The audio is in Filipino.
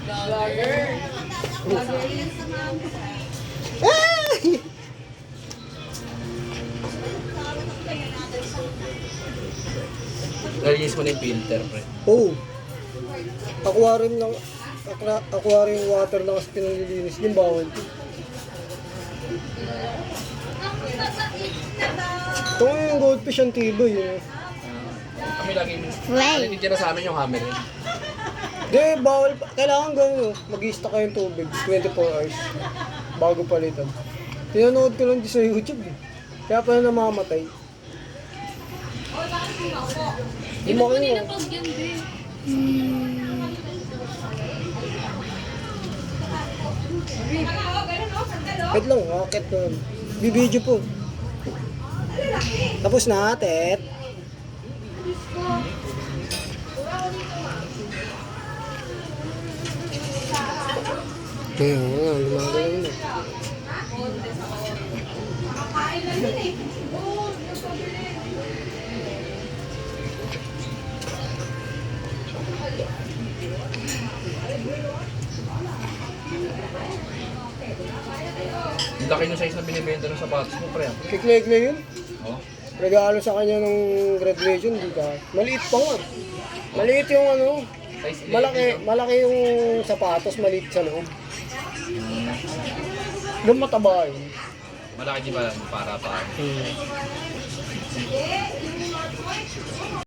Vlogger. Ay! Nalinis mo na yung filter, pre. Oh. Aquarium lang. Aquarium water lang kasi pinalilinis. Yung bawal. Ito nga yung goldfish ang tibay. Kami lagi Right. titira sa amin yung hammer yun. Hindi, bawal pa. Kailangan gawin. Mag-i-stock kayong tubig. 24 hours. Bago palitan. Pinanood ko lang din sa YouTube. Kaya pala namamatay. Hindi mo kayo. Wait lang, rocket na. Bibidyo po. Tapos na, Tet. Kaya nga, lumagalang na. Yung laki ng size na binibenta ng sapatos mo, pre. Kikleg na yun. Oh. Regalo sa kanya nung graduation, di ka. Maliit pa nga. Maliit yung ano. Size 11, Malaki, no? malaki yung sapatos, maliit sa loob. Yung mataba yun. Malaki di ba para pa.